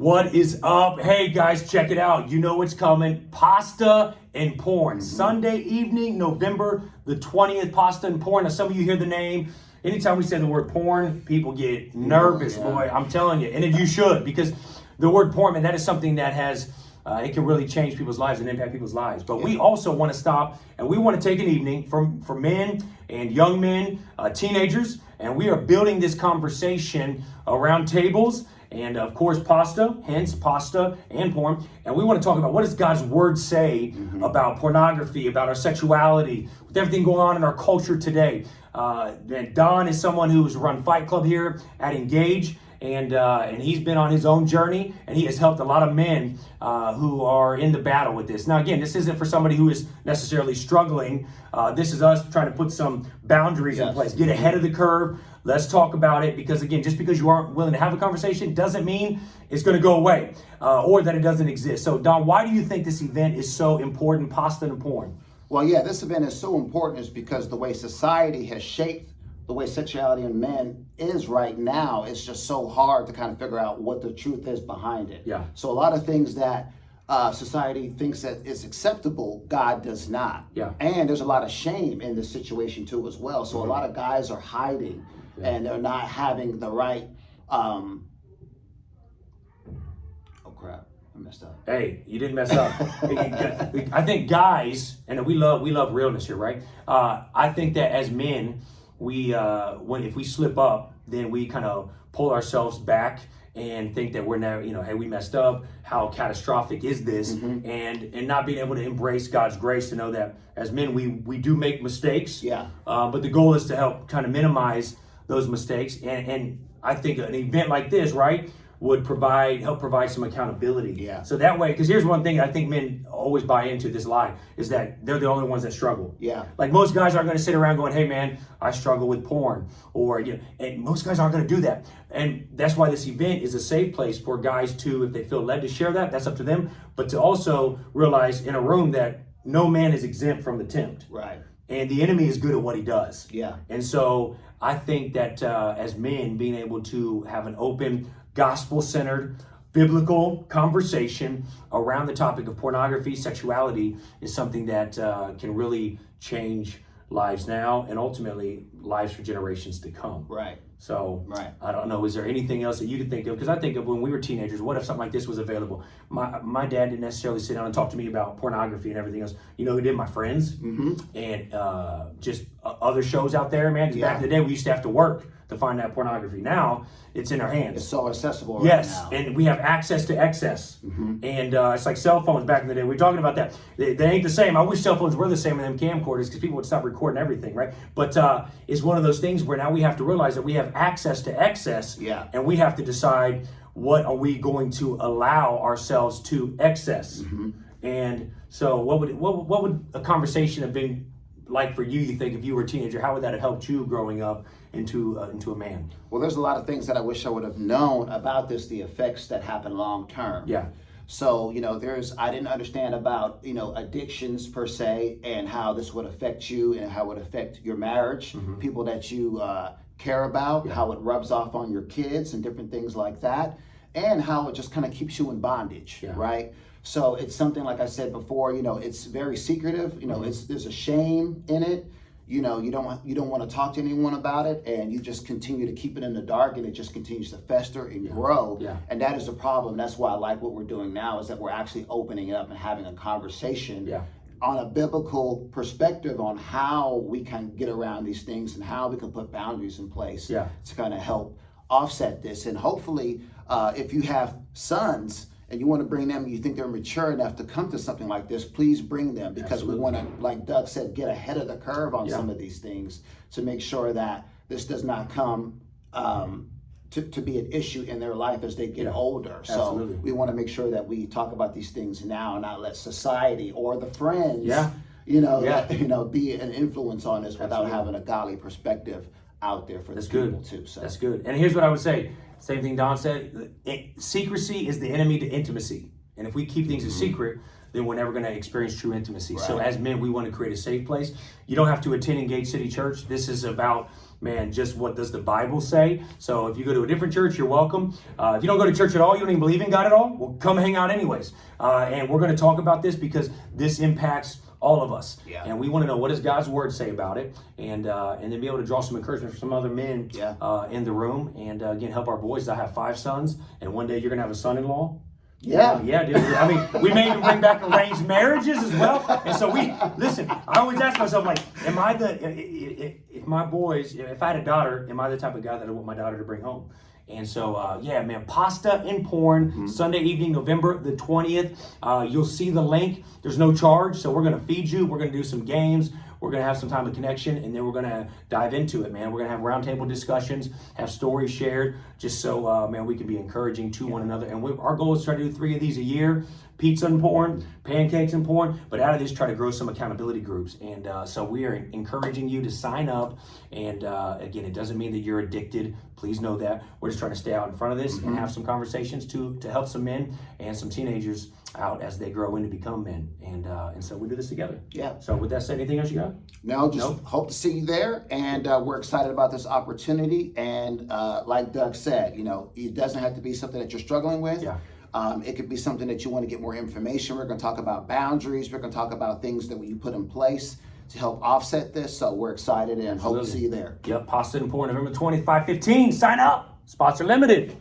What is up? Hey guys, check it out. You know what's coming. Pasta and porn. Sunday evening, November the 20th, pasta and porn. Now, some of you hear the name. Anytime we say the word porn, people get nervous, boy. I'm telling you. And you should, because the word porn, man, that is something that has, it can really change people's lives and impact people's lives. But we also want to stop, and we want to take an evening for men and young men, teenagers, and we are building this conversation around tables. And of course, pasta, hence pasta and porn. And we want to talk about, what does God's word say about pornography, about our sexuality, with everything going on in our culture today. And Don is someone who's run Fight Club here at Engage. And he's been on his own journey, and he has helped a lot of men who are in the battle with this. Now, again, this isn't for somebody who is necessarily struggling. This is us trying to put some boundaries in place, get ahead of the curve. Let's talk about it, because again, just because you aren't willing to have a conversation doesn't mean it's going to go away or that it doesn't exist. So, Don, why do you think this event is so important, pasta and porn? Well, yeah, this event is so important is because the way society has shaped the way sexuality in men is right now, it's just so hard to kind of figure out what the truth is behind it. Yeah. So a lot of things that society thinks that is acceptable, God does not. Yeah. And there's a lot of shame in this situation too as well. So a lot of guys are hiding and they're not having the right, oh crap, I messed up. Hey, you didn't mess up. I think guys, and we love realness here, right? I think that as men, if we slip up, then we kind of pull ourselves back and think that we're now, hey, we messed up. How catastrophic is this? And not being able to embrace God's grace, to know that as men, we do make mistakes. Yeah. But the goal is to help kind of minimize those mistakes. And I think an event like this, right, would help provide some accountability. Yeah. So that way, because here's one thing I think men always buy into, this lie, is that they're the only ones that struggle. Yeah. Like, most guys aren't going to sit around going, hey man, I struggle with porn, or and most guys aren't going to do that. And that's why this event is a safe place for guys to, if they feel led to share that's up to them, but to also realize in a room that no man is exempt from the tempt. Right. And the enemy is good at what he does. Yeah. And so I think that as men, being able to have an open, gospel-centered, biblical conversation around the topic of pornography, sexuality, is something that can really change lives now and ultimately lives for generations to come. Right. So Right. I don't know, is there anything else that you could think of? Because I think of when we were teenagers, what if something like this was available? My dad didn't necessarily sit down and talk to me about pornography and everything else. You know who did? My friends. And just other shows out there, man. Because back in the day, we used to have to work to find that pornography. Now it's in our hands. It's so accessible right Yes, now. and we have access to excess. And it's like cell phones back in the day. We're talking about that. They ain't the same. I wish cell phones were the same with them camcorders, because people would stop recording everything, right? But it's one of those things where now we have to realize that we have access to excess. Yeah. And we have to decide, what are we going to allow ourselves to excess? And so what would a conversation have been like for you think, if you were a teenager? How would that have helped you growing up into a man? Well, there's a lot of things that I wish I would have known about this, the effects that happen long term. Yeah. So, I didn't understand about, addictions per se, and how this would affect you and how it would affect your marriage, people that you care about, how it rubs off on your kids and different things like that, and how it just kind of keeps you in bondage, right? So it's something, like I said before, it's very secretive, there's a shame in it. You don't want to talk to anyone about it, and you just continue to keep it in the dark, and it just continues to fester and grow. Yeah. And that is the problem. That's why I like what we're doing now, is that we're actually opening it up and having a conversation on a biblical perspective on how we can get around these things and how we can put boundaries in place to kind of help offset this. And hopefully, if you have sons and you want to bring them, you think they're mature enough to come to something like this, please bring them, because we want to, like Doug said, get ahead of the curve on some of these things to make sure that this does not come to be an issue in their life as they get older. So we want to make sure that we talk about these things now and not let society or the friends, be an influence on this without having a godly perspective out there for the people too. So that's good. And here's what I would say. Same thing Don said. Secrecy is the enemy to intimacy. And if we keep things a secret, then we're never going to experience true intimacy. So as men, we want to create a safe place. You don't have to attend Engage City Church. This is about man, just what does the Bible say? So if you go to a different church, you're welcome. If you don't go to church at all, you don't even believe in God at all, well, come hang out anyways. And we're going to talk about this because this impacts all of us. Yeah. And we want to know, what does God's word say about it? And then be able to draw some encouragement from some other men in the room. And again, help our boys. I have 5 sons, and one day you're going to have a son-in-law. Yeah. Yeah, dude. I mean, we may even bring back arranged marriages as well. And so listen, I always ask myself, like, am I if my boys, if I had a daughter, am I the type of guy that I want my daughter to bring home? And so, yeah, man, Pasta and Porn, Sunday evening, November the 20th. You'll see the link. There's no charge, so we're going to feed you. We're going to do some games. We're going to have some time of connection, and then we're going to dive into it, man. We're going to have roundtable discussions, have stories shared, just so, man, we can be encouraging to one another. And our goal is to try to do 3 of these a year. Pizza and porn, pancakes and porn, but out of this, try to grow some accountability groups. And so we are encouraging you to sign up. And again, it doesn't mean that you're addicted. Please know that. We're just trying to stay out in front of this and have some conversations to help some men and some teenagers out as they grow into become men. And so we do this together. Yeah. So with that said, anything else you got? No, just hope to see you there. And we're excited about this opportunity. And like Doug said, it doesn't have to be something that you're struggling with. Yeah. It could be something that you want to get more information. We're going to talk about boundaries. We're going to talk about things that you put in place to help offset this. So we're excited and hope to see you there. Yep, Pasta and Porn, November 20th, 5:15. Sign up. Spots are limited.